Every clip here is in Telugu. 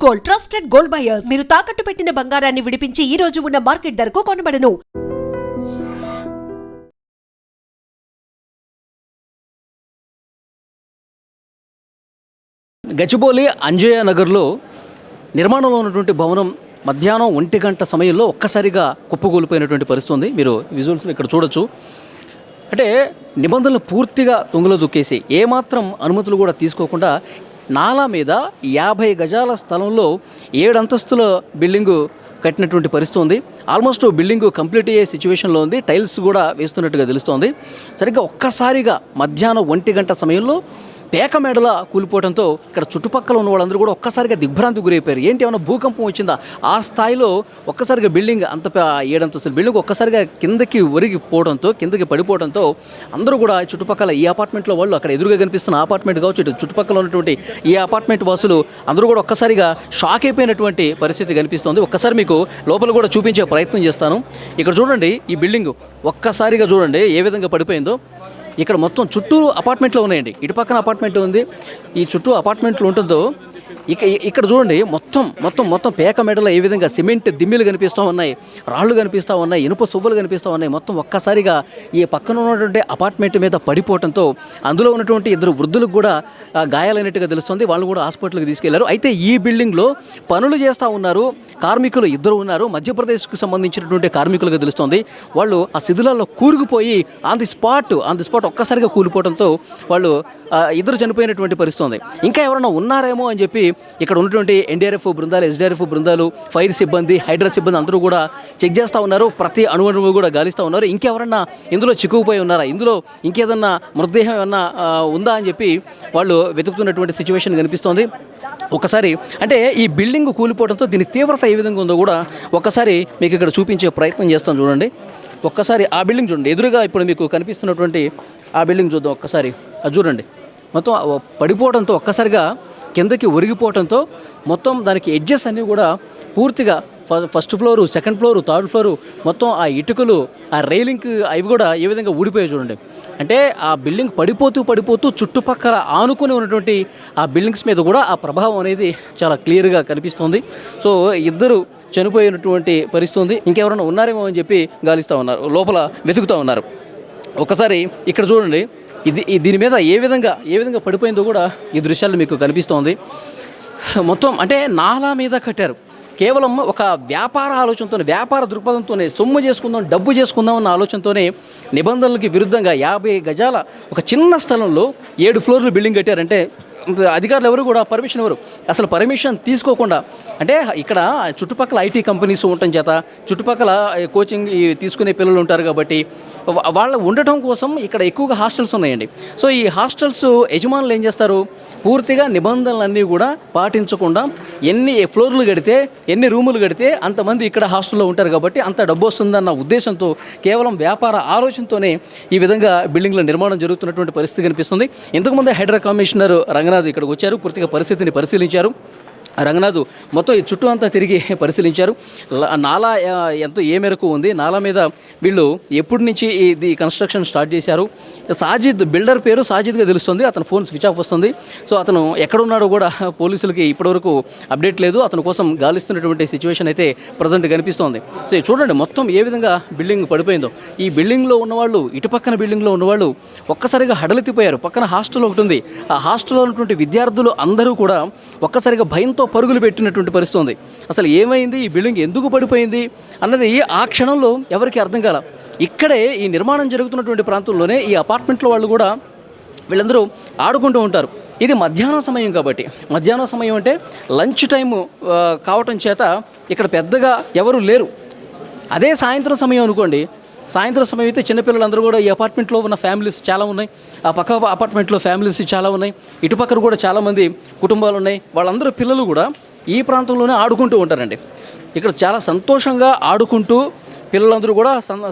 Gold, trusted gold buyers. మీరు తాకట్టు పెట్టిన బంగారాన్ని విడిపించి ఈ రోజు ఉన్న మార్కెట్ ధరకు కొనబడను. గచ్చిబౌలి అంజయ్య నగర్లో నిర్మాణంలో ఉన్నటువంటి భవనం మధ్యాహ్నం 1 గంట సమయంలో ఒక్కసారిగా కుప్పకూలిపోయినటువంటి పరిస్థితి ఉంది. మీరు విజువల్స్లో ఇక్కడ చూడొచ్చు. అంటే నిబంధనలు పూర్తిగా తుంగలో దుక్కేసి ఏమాత్రం అనుమతులు కూడా తీసుకోకుండా నాలా మీద 50 గజాల స్థలంలో 7 అంతస్తుల బిల్డింగు కట్టినటువంటి పరిస్థితి ఉంది. ఆల్మోస్ట్ బిల్డింగ్ కంప్లీట్ అయ్యే సిచ్యువేషన్లో ఉంది. టైల్స్ కూడా వేస్తున్నట్టుగా తెలుస్తోంది. సరిగ్గా ఒక్కసారిగా మధ్యాహ్నం 1 గంట సమయంలో పేక మెడల కూలిపోవడంతో ఇక్కడ చుట్టుపక్కల ఉన్న వాళ్ళందరూ కూడా ఒక్కసారిగా దిగ్భ్రాంతి గురైపోయారు. ఏంటి ఏమైనా భూకంపం వచ్చిందా? ఆ స్థాయిలో ఒక్కసారిగా బిల్డింగ్ 7 అంతస్తుల బిల్డింగ్ ఒక్కసారిగా కిందకి ఒరిగిపోవడంతో, కిందకి పడిపోవడంతో అందరూ కూడా చుట్టుపక్కల ఈ అపార్ట్మెంట్లో వాళ్ళు, అక్కడ ఎదురుగా కనిపిస్తున్న అపార్ట్మెంట్ కావచ్చు, ఇటు చుట్టుపక్కల ఉన్నటువంటి ఈ అపార్ట్మెంట్ వాసులు అందరూ కూడా ఒక్కసారిగా షాక్ అయిపోయినటువంటి పరిస్థితి కనిపిస్తోంది. ఒక్కసారి మీకు లోపల కూడా చూపించే ప్రయత్నం చేస్తాను. ఇక్కడ చూడండి, ఈ బిల్డింగ్ ఒక్కసారిగా చూడండి ఏ విధంగా పడిపోయిందో. ఇక్కడ మొత్తం చుట్టూరు అపార్ట్మెంట్లో ఉన్నాయండి. ఇటు పక్కన అపార్ట్మెంట్ ఉంది, ఈ చుట్టూ అపార్ట్మెంట్లు ఉంటుందో ఇక్కడ చూడండి మొత్తం పేక మెడలో ఏ విధంగా సిమెంట్ దిమ్మిలు కనిపిస్తూ ఉన్నాయి, రాళ్ళు కనిపిస్తూ ఉన్నాయి, ఇనుప సువ్వలు కనిపిస్తూ ఉన్నాయి. మొత్తం ఒక్కసారిగా ఈ పక్కన ఉన్నటువంటి అపార్ట్మెంట్ మీద పడిపోవడంతో అందులో ఉన్నటువంటి 2 వృద్ధులకు కూడా గాయాలైనట్టుగా తెలుస్తుంది. వాళ్ళు కూడా హాస్పిటల్కి తీసుకెళ్లారు. అయితే ఈ బిల్డింగ్లో పనులు చేస్తూ ఉన్నారు కార్మికులు 2 ఉన్నారు. మధ్యప్రదేశ్కు సంబంధించినటువంటి కార్మికులుగా తెలుస్తుంది. వాళ్ళు ఆ శిథిలాల్లో కూరుకుపోయి ఆన్ ది స్పాట్ ఒక్కసారిగా కూలిపోవడంతో వాళ్ళు 2 చనిపోయినటువంటి పరిస్థితి ఉంది. ఇంకా ఎవరైనా ఉన్నారేమో అని చెప్పి ఇక్కడ ఉన్నటువంటి ఎన్డీఆర్ఎఫ్ బృందాలు, ఎస్డీఆర్ఎఫ్ బృందాలు, ఫైర్ సిబ్బంది, హైడ్రా సిబ్బంది అందరూ కూడా చెక్ చేస్తూ ఉన్నారు. ప్రతి అణువు కూడా గాలిస్తూ ఉన్నారు. ఇంకెవరన్నా ఇందులో చిక్కుకుపోయి ఉన్నారా, ఇందులో ఇంకేదన్నా మృతదేహం ఏమన్నా ఉందా అని చెప్పి వాళ్ళు వెతుకుతున్నటువంటి సిచ్యువేషన్ కనిపిస్తోంది. ఒకసారి అంటే ఈ బిల్డింగ్ కూలిపోవడంతో దీని తీవ్రత ఏ విధంగా ఉందో కూడా ఒకసారి మీకు ఇక్కడ చూపించే ప్రయత్నం చేస్తాం. చూడండి, ఒక్కసారి ఆ బిల్డింగ్ చూడండి, ఎదురుగా ఇప్పుడు మీకు కనిపిస్తున్నటువంటి ఆ బిల్డింగ్ చూద్దాం. ఒక్కసారి అది చూడండి, మొత్తం పడిపోవడంతో ఒక్కసారిగా కిందకి ఒరిగిపోవడంతో మొత్తం దానికి ఎడ్జెస్ అన్నీ కూడా పూర్తిగా first floor, second floor, third floor మొత్తం ఆ ఇటుకలు, ఆ రైలింగ్ అవి కూడా ఏ విధంగా ఊడిపోయాయి చూడండి. అంటే ఆ బిల్డింగ్ పడిపోతూ చుట్టుపక్కల ఆనుకొని ఉన్నటువంటి ఆ బిల్డింగ్స్ మీద కూడా ఆ ప్రభావం అనేది చాలా క్లియర్గా కనిపిస్తుంది. సో 2 చనిపోయినటువంటి పరిస్థితి ఉంది. ఇంకెవరైనా ఉన్నారేమో అని చెప్పి గాలిస్తూ ఉన్నారు, లోపల వెతుకుతూ ఉన్నారు. ఒకసారి ఇక్కడ చూడండి, దీని మీద ఏ విధంగా పడిపోయిందో కూడా ఈ దృశ్యాలు మీకు కనిపిస్తోంది. మొత్తం అంటే నాలా మీద కట్టారు. కేవలం ఒక వ్యాపార ఆలోచనతోనే, వ్యాపార దృక్పథంతోనే, సొమ్ము చేసుకుందాం, డబ్బు చేసుకుందాం అన్న ఆలోచనతోనే నిబంధనలకి విరుద్ధంగా 50 గజాల ఒక చిన్న స్థలంలో 7 ఫ్లోర్లు బిల్డింగ్ కట్టారంటే అధికారులు ఎవరు కూడా పర్మిషన్ ఎవరు అసలు పర్మిషన్ తీసుకోకుండా, అంటే ఇక్కడ చుట్టుపక్కల ఐటీ కంపెనీస్ ఉండటం చేత చుట్టుపక్కల కోచింగ్ తీసుకునే పిల్లలు ఉంటారు కాబట్టి వాళ్ళు ఉండటం కోసం ఇక్కడ ఎక్కువగా హాస్టల్స్ ఉన్నాయండి. సో ఈ హాస్టల్స్ యజమానులు ఏం చేస్తారు, పూర్తిగా నిబంధనలన్నీ కూడా పాటించకుండా ఎన్ని ఫ్లోర్లు కడితే, ఎన్ని రూములు కడితే అంతమంది ఇక్కడ హాస్టల్లో ఉంటారు కాబట్టి అంత డబ్బు వస్తుందన్న ఉద్దేశంతో కేవలం వ్యాపార ఆలోచనతోనే ఈ విధంగా బిల్డింగ్ల నిర్మాణం జరుగుతున్నటువంటి పరిస్థితి కనిపిస్తుంది. ఇంతకుముందే హైడ్రా కమిషనర్ రంగనాథ్ ఇక్కడికి వచ్చారు, పూర్తిగా పరిస్థితిని పరిశీలించారు. రంగనాథ్ మొత్తం ఈ చుట్టూ అంతా తిరిగి పరిశీలించారు. నాలా ఎంతో ఏ మేరకు ఉంది, నాలా మీద వీళ్ళు ఎప్పటి నుంచి ఇది కన్స్ట్రక్షన్ స్టార్ట్ చేశారు. సాజిద్, బిల్డర్ పేరు సాజిద్గా తెలుస్తుంది. అతను ఫోన్ స్విచ్ ఆఫ్ వస్తుంది. సో అతను ఎక్కడున్నాడో కూడా పోలీసులకి ఇప్పటివరకు అప్డేట్ లేదు. అతని కోసం గాలిస్తున్నటువంటి సిచ్యువేషన్ అయితే ప్రజెంట్ కనిపిస్తోంది. సో చూడండి మొత్తం ఏ విధంగా బిల్డింగ్ పడిపోయిందో. ఈ బిల్డింగ్లో ఉన్నవాళ్ళు, ఇటు పక్కన బిల్డింగ్లో ఉన్నవాళ్ళు ఒక్కసారిగా హడలెత్తిపోయారు. పక్కన హాస్టల్ ఒకటి ఉంది. ఆ హాస్టల్లో ఉన్నటువంటి విద్యార్థులు అందరూ కూడా ఒక్కసారిగా భయంతో పరుగులు పెట్టినటువంటి పరిస్థితి ఉంది. అసలు ఏమైంది, ఈ బిల్డింగ్ ఎందుకు పడిపోయింది అన్నది ఆ క్షణంలో ఎవరికి అర్థం కాల. ఇక్కడే ఈ నిర్మాణం జరుగుతున్నటువంటి ప్రాంతంలోనే ఈ అపార్ట్మెంట్లో వాళ్ళు కూడా వీళ్ళందరూ ఆడుకుంటూ ఉంటారు. ఇది మధ్యాహ్నం సమయం కాబట్టి, మధ్యాహ్నం సమయం అంటే లంచ్ టైము కావటం చేత ఇక్కడ పెద్దగా ఎవరు లేరు. అదే సాయంత్రం సమయం అనుకోండి, సాయంత్రం సమయం అయితే చిన్నపిల్లలందరూ కూడా ఈ అపార్ట్మెంట్లో ఉన్న ఫ్యామిలీస్ చాలా ఉన్నాయి, ఆ పక్క అపార్ట్మెంట్లో ఫ్యామిలీస్ చాలా ఉన్నాయి, ఇటుపక్కన కూడా చాలామంది కుటుంబాలు ఉన్నాయి. వాళ్ళందరూ పిల్లలు కూడా ఈ ప్రాంతంలోనే ఆడుకుంటూ ఉంటారండి. ఇక్కడ చాలా సంతోషంగా ఆడుకుంటూ పిల్లలందరూ కూడా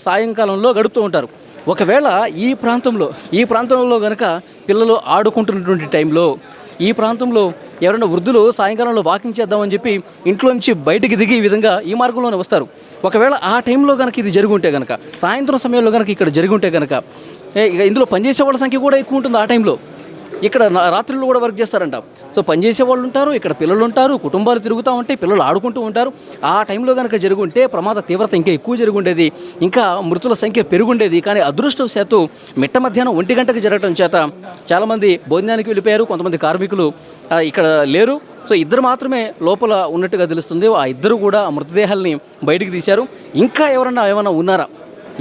సాయంకాలంలో గడుపుతూ ఉంటారు. ఒకవేళ ఈ ప్రాంతంలో కనుక పిల్లలు ఆడుకుంటున్నటువంటి టైంలో ఈ ప్రాంతంలో ఎవరైనా వృద్ధులు సాయంకాలంలో వాకింగ్ చేద్దామని చెప్పి ఇంట్లోంచి బయటికి దిగి ఈ విధంగా ఈ మార్గంలోనే వస్తారు. ఒకవేళ ఆ టైంలో కనుక ఇది జరుగుంటే కనుక, సాయంత్రం సమయంలో కనుక ఇక్కడ జరుగుంటే కనుక ఇందులో పనిచేసే వాళ్ళ సంఖ్య కూడా ఎక్కువ ఉంటుంది. ఆ టైంలో ఇక్కడ రాత్రులు కూడా వర్క్ చేస్తారంట. సో పనిచేసే వాళ్ళు ఉంటారు, ఇక్కడ పిల్లలు ఉంటారు, కుటుంబాలు తిరుగుతూ ఉంటాయి, పిల్లలు ఆడుకుంటూ ఉంటారు. ఆ టైంలో కనుక జరుగుంటే ప్రమాద తీవ్రత ఇంకా ఎక్కువ జరుగుండేది, ఇంకా మృతుల సంఖ్య పెరుగుండేది. కానీ అదృష్టవశాత్తు మిట్ట మధ్యాహ్నం 1 గంటకు జరగడం చేత చాలామంది భోజనానికి వెళ్ళిపోయారు, కొంతమంది కార్మికులు ఇక్కడ లేరు. సో ఇద్దరు మాత్రమే లోపల ఉన్నట్టుగా తెలుస్తుంది. ఆ ఇద్దరు కూడా ఆ మృతదేహాల్ని బయటికి తీశారు. ఇంకా ఏమైనా ఉన్నారా,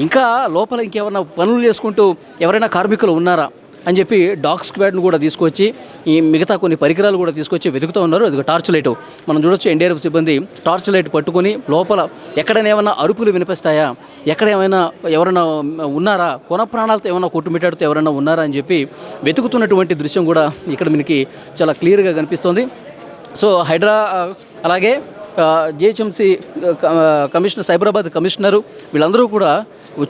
ఇంకా లోపల ఇంకేమైనా పనులు చేసుకుంటూ ఎవరైనా కార్మికులు ఉన్నారా అని చెప్పి డాగ్ స్క్వాడ్ను కూడా తీసుకొచ్చి ఈ మిగతా కొన్ని పరికరాలు కూడా తీసుకొచ్చి వెతుకుతూ ఉన్నారు. అది టార్చ్ లైట్ మనం చూడొచ్చు. ఎన్డీఆర్ఎఫ్ సిబ్బంది టార్చ్ లైట్ పట్టుకొని లోపల ఎక్కడైనా ఏమైనా అరుపులు వినిపిస్తాయా, ఎక్కడ ఎవరైనా ఉన్నారా, కొన ప్రాణాలతో ఏమైనా కొట్టుమిట్టాడుతూ ఎవరైనా ఉన్నారా అని చెప్పి వెతుకుతున్నటువంటి దృశ్యం కూడా ఇక్కడ మనకి చాలా క్లియర్గా కనిపిస్తుంది. సో హైడ్రా అలాగే జిహెచ్ఎంసీ కమిషనర్, సైబరాబాద్ కమిషనరు వీళ్ళందరూ కూడా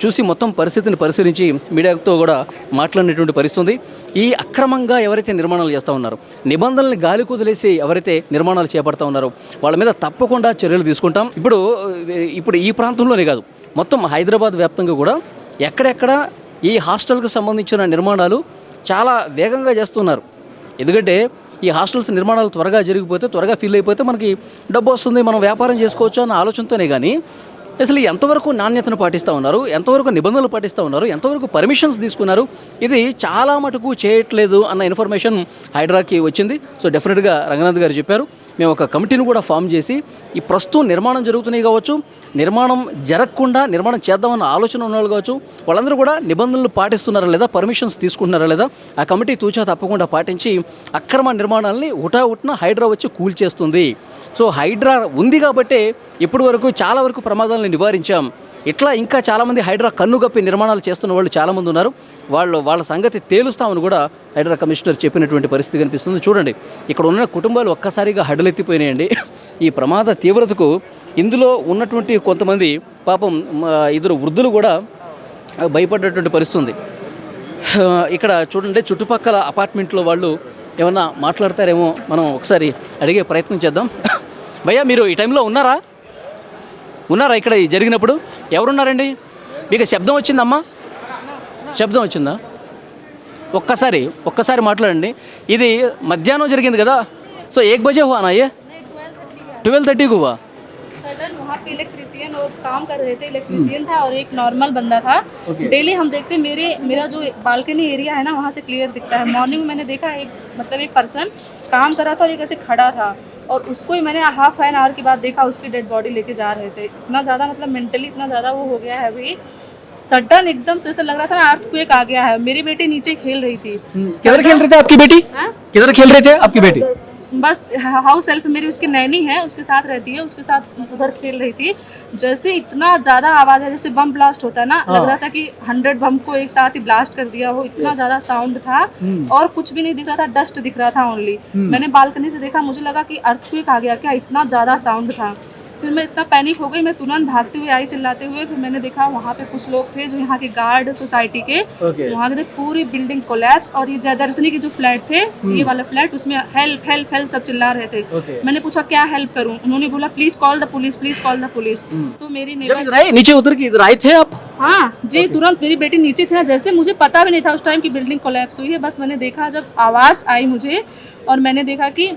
చూసి మొత్తం పరిస్థితిని పరిశీలించి మీడియాతో కూడా మాట్లాడినటువంటి పరిస్థితి. ఈ అక్రమంగా ఎవరైతే నిర్మాణాలు చేస్తూ ఉన్నారో, నిబంధనల్ని గాలి కుదిలేసి ఎవరైతే నిర్మాణాలు చేపడతా ఉన్నారో వాళ్ళ మీద తప్పకుండా చర్యలు తీసుకుంటాం. ఇప్పుడు ఈ ప్రాంతంలోనే కాదు, మొత్తం హైదరాబాద్ వ్యాప్తంగా కూడా ఎక్కడెక్కడ ఈ హాస్టల్కి సంబంధించిన నిర్మాణాలు చాలా వేగంగా చేస్తున్నారు. ఎందుకంటే ఈ హాస్టల్స్ నిర్మాణాలు త్వరగా జరిగిపోతే, త్వరగా ఫిల్ అయిపోతే మనకి డబ్బు వస్తుంది, మనం వ్యాపారం చేసుకోవచ్చు అన్న ఆలోచనతోనే కానీ అసలు ఎంతవరకు నాణ్యతను పాటిస్తూ ఉన్నారు, ఎంతవరకు నిబంధనలు పాటిస్తూ ఉన్నారు, ఎంతవరకు పర్మిషన్స్ తీసుకున్నారు, ఇది చాలా మటుకు చేయట్లేదు అన్న ఇన్ఫర్మేషన్ హైడ్రాకి వచ్చింది. సో డెఫినెట్గా రంగనాథ్ గారు చెప్పారు, మేము ఒక కమిటీని కూడా ఫామ్ చేసి ఈ ప్రస్తుతం నిర్మాణం జరుగుతున్నాయి కావచ్చు, నిర్మాణం జరగకుండా నిర్మాణం చేద్దామన్న ఆలోచన ఉన్నవాళ్ళు కావచ్చు, వాళ్ళందరూ కూడా నిబంధనలు పాటిస్తున్నారా లేదా, పర్మిషన్స్ తీసుకుంటున్నారా లేదా, ఆ కమిటీ తూచా తప్పకుండా పాటించి అక్రమ నిర్మాణాలని ఉటావుట్న హైడ్రా వచ్చి కూల్చేస్తుంది. సో హైడ్రా ఉంది కాబట్టే ఇప్పటి వరకు చాలా వరకు ప్రమాదాలను నివారించాం. ఇట్లా ఇంకా చాలామంది హైడ్రా కన్నుగప్పి నిర్మాణాలు చేస్తున్న వాళ్ళు చాలామంది ఉన్నారు. వాళ్ళ సంగతి తేలుస్తామని కూడా హైడ్రా కమిషనర్ చెప్పినటువంటి పరిస్థితి కనిపిస్తుంది. చూడండి, ఇక్కడ ఉన్న కుటుంబాలు ఒక్కసారిగా హడలెత్తిపోయినాయండి ఈ ప్రమాద తీవ్రతకు. ఇందులో ఉన్నటువంటి కొంతమంది పాపం ఇద్దరు వృద్ధులు కూడా భయపడ్డటువంటి పరిస్థితి ఉంది. ఇక్కడ చూడండి, చుట్టుపక్కల అపార్ట్మెంట్లో వాళ్ళు ఏమన్నా మాట్లాడతారేమో, మనం ఒకసారి అడిగే ప్రయత్నం చేద్దాం. భయ్యా, మీరు ఈ టైంలో ఉన్నారా ఇక్కడ జరిగినప్పుడు? ఎవరున్నారండి? మీకు శబ్దం వచ్చిందమ్మా? శబ్దం వచ్చిందా? ఒక్కసారి మాట్లాడండి. ఇది మధ్యాహ్నం జరిగింది కదా, సో 1 बजे हुआ ना, ये 12:30 को हुआ. सडन वहाँ पे इलेक्ट्रिशियन और काम कर रहे थे, इलेक्ट्रिशियन था और एक नॉर्मल बंदा था. डेली हम देखते मेरा जो बालकनी एरिया है ना, वहाँ से क्लियर दिखता है. मॉर्निंग में मैंने देखा एक पर्सन काम कर रहा था और एक ऐसे खड़ा था, और उसको ही मैंने हाफ एन आवर के बाद देखा, उसकी डेड बॉडी लेके जा रहे थे. इतना ज़्यादा मेंटली इतना ज़्यादा वो हो गया है अभी. सडन एकदम से ऐसा लग रहा था अर्थक्वेक आ गया है. मेरी बेटी नीचे खेल रही थी. किधर खेल रही थी आपकी बेटी? किधर खेल रहे थे आपकी बेटी? बस हाउस हेल्प मेरी उसकी नैनी है, उसके साथ रहती है, उसके साथ उधर खेल रही थी. जैसे इतना ज़्यादा आवाज़ है, जैसे बम ब्लास्ट होता है ना, लग रहा था कि 100 बम को एक साथ ही ब्लास्ट कर दिया हो. इतना ज़्यादा साउंड था और कुछ भी नहीं दिख रहा था, डस्ट दिख रहा था ओनली. मैंने बालकनी से देखा, मुझे लगा कि अर्थक्वेक आ गया क्या, इतना ज़्यादा साउंड था. फिर मैं इतना पैनिक हो गई, मैं तुरंत भागते हुए आई चिल्लाते हुए. फिर मैंने देखा वहाँ पे कुछ लोग थे जो यहाँ के गार्ड सोसाइटी के. वहाँ के पूरी बिल्डिंग कोलैप्स, और ये जयदर्शनी के जो फ्लैट थे, ये वाला फ्लैट, उसमें हेल्प हेल्प हेल्प सब चिल्ला रहे थे. मैंने पूछा क्या हेल्प करूँ, उन्होंने बोला please call the police, please call the police. So मेरी नीचे उतर के इधर आए थे आप? हाँ जी, तुरंत मेरी बेटी नीचे थी ना, जैसे मुझे पता भी नहीं था उस टाइम की बिल्डिंग कोलैप्स हुई है. बस मैंने देखा जब आवाज़ आई मुझे, और मैंने देखा कि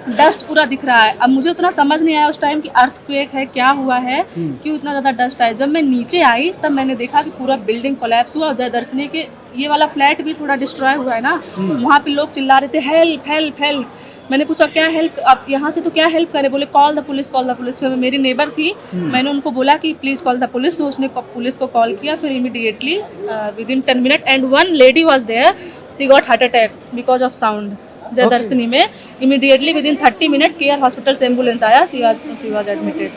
डस्ट पूरा दिख रहा है. अब मुझे उतना समझ नहीं आया उस टाइम कि अर्थक्वेक है, क्या हुआ है, क्यों इतना ज़्यादा डस्ट आया. जब मैं नीचे आई तब मैंने देखा कि पूरा बिल्डिंग कोलैप्स हुआ. और जयदर्शनी के ये वाला फ्लैट भी थोड़ा डिस्ट्रॉय हुआ है ना, वहाँ पे लोग चिल्ला रहे थे हेल्प हेल्प हेल्प. मैंने पूछा क्या हेल्प, आप यहाँ से तो क्या हेल्प करें, बोले call the police, call the police. फिर मेरी नेबर थी, मैंने उनको बोला कि प्लीज़ कॉल द पुलिस. तो उसने पुलिस को कॉल किया. फिर immediately within 10 minute and one lady was there, she got heart attack because of sound. Jayadarshini में immediately within 30 minute care hospital से एम्बुलेंस आया, she was admitted.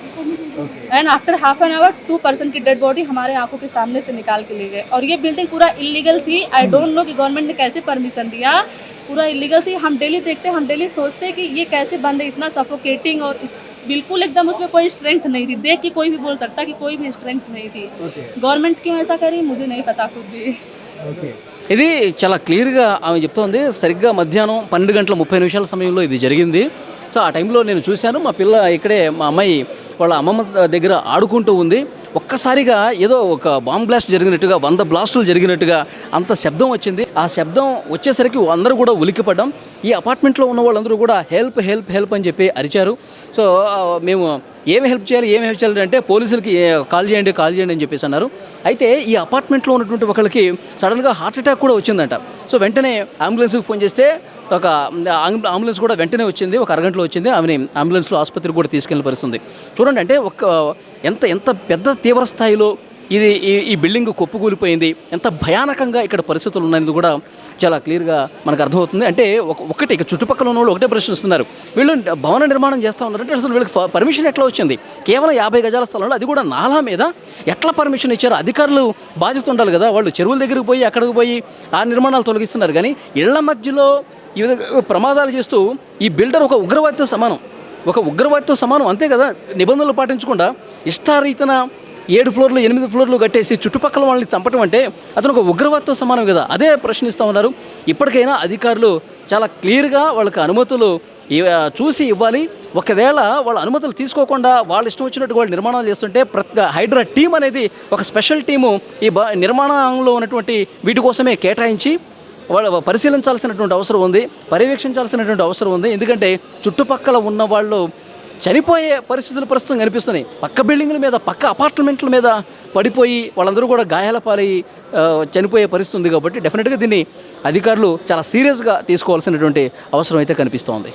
And after half an hour 2 person की डेड बॉडी हमारे आंखों के सामने से निकाल के ले गए. और ये बिल्डिंग पूरा इलीगल थी. आई डोंट नो कि गवर्नमेंट ने कैसे परमिशन दिया, पूरा इलीगल थी. हम डेली देखते, हम डेली सोचते कि ये कैसे बंद है, इतना सफोकेटिंग, और बिल्कुल एकदम उसमें कोई स्ट्रेंथ नहीं थी. देख के कोई भी बोल सकता कि कोई भी स्ट्रेंथ नहीं थी. गवर्नमेंट क्यों ऐसा करी मुझे नहीं पता खुद भी. ఇది చాలా క్లియర్గా ఆమె చెప్తోంది. సరిగ్గా మధ్యాహ్నం 12:30 సమయంలో ఇది జరిగింది. సో ఆ టైంలో నేను చూశాను, మా పిల్ల ఇక్కడే, మా అమ్మాయి వాళ్ళ అమ్మమ్మ దగ్గర ఆడుకుంటూ ఉంది. ఒక్కసారిగా ఏదో ఒక బాంబ్ బ్లాస్ట్ జరిగినట్టుగా 100 బ్లాస్టులు జరిగినట్టుగా అంత శబ్దం వచ్చింది. ఆ శబ్దం వచ్చేసరికి అందరూ కూడా ఉలిక్కిపడ్డాం. ఈ అపార్ట్మెంట్లో ఉన్న వాళ్ళందరూ కూడా హెల్ప్ హెల్ప్ హెల్ప్ అని చెప్పి అరిచారు. సో మేము ఏమి హెల్ప్ చేయాలి అంటే పోలీసులకి కాల్ చేయండి అని చెప్పేసి అన్నారు. అయితే ఈ అపార్ట్మెంట్లో ఉన్నటువంటి ఒకరికి సడన్గా హార్ట్ అటాక్ కూడా వచ్చిందంట. సో వెంటనే అంబులెన్స్కి ఫోన్ చేస్తే ఒక అంబులెన్స్ కూడా వెంటనే వచ్చింది, ఒక అరగంటలో వచ్చింది. ఆమెని అంబులెన్స్లో ఆసుపత్రికి కూడా తీసుకెళ్ళిన పరిస్థితుంది. చూడండి, అంటే ఎంత పెద్ద తీవ్ర స్థాయిలో ఈ బిల్డింగ్ కొప్పుకూలిపోయింది, ఎంత భయానకంగా ఇక్కడ పరిస్థితులు ఉన్నాయని కూడా చాలా క్లియర్గా మనకు అర్థమవుతుంది. అంటే ఒకటి ఇక చుట్టుపక్కల ఉన్న వాళ్ళు ఒకటే ప్రశ్నిస్తున్నారు, వీళ్ళు భవన నిర్మాణం చేస్తూ ఉన్నారంటే అసలు వీళ్ళకి పర్మిషన్ ఎట్లా వచ్చింది? కేవలం 50 గజాల స్థలంలో, అది కూడా నాలా మీద ఎట్లా పర్మిషన్ ఇచ్చారు? అధికారులు బాధ్యత ఉండాలి కదా. వాళ్ళు చెరువుల దగ్గరికి పోయి అక్కడికి పోయి ఆ నిర్మాణాలు తొలగిస్తున్నారు. కానీ ఇళ్ల మధ్యలో ఈ విధంగా ప్రమాదాలు చేస్తూ ఈ బిల్డర్ ఒక ఉగ్రవాదితో సమానం, అంతే కదా. నిబంధనలు పాటించకుండా ఇష్టారీతన 7 ఫ్లోర్లు 8 ఫ్లోర్లు కట్టేసి చుట్టుపక్కల వాళ్ళని చంపటం అంటే అతను ఒక ఉగ్రవాదితో సమానం కదా. అదే ప్రశ్నిస్తూ ఉన్నారు. ఇప్పటికైనా అధికారులు చాలా క్లియర్గా వాళ్ళకి అనుమతులు చూసి ఇవ్వాలి. ఒకవేళ వాళ్ళ అనుమతులు తీసుకోకుండా వాళ్ళు ఇష్టం వచ్చినట్టు వాళ్ళు నిర్మాణాలు చేస్తుంటే హైడ్రా టీం అనేది ఒక స్పెషల్ టీము ఈ నిర్మాణంలో ఉన్నటువంటి వీటి కోసమే కేటాయించి వాళ్ళు పరిశీలించాల్సినటువంటి అవసరం ఉంది, పర్యవేక్షించాల్సినటువంటి అవసరం ఉంది. ఎందుకంటే చుట్టుపక్కల ఉన్న వాళ్ళు చనిపోయే పరిస్థితులు ప్రస్తుతం కనిపిస్తున్నాయి. పక్క బిల్డింగుల మీద, పక్క అపార్ట్మెంట్ల మీద పడిపోయి వాళ్ళందరూ కూడా గాయాల పాలయ్యి చనిపోయే పరిస్థితి ఉంది. కాబట్టి డెఫినెట్గా దీన్ని అధికారులు చాలా సీరియస్గా తీసుకోవాల్సినటువంటి అవసరం అయితే కనిపిస్తోంది.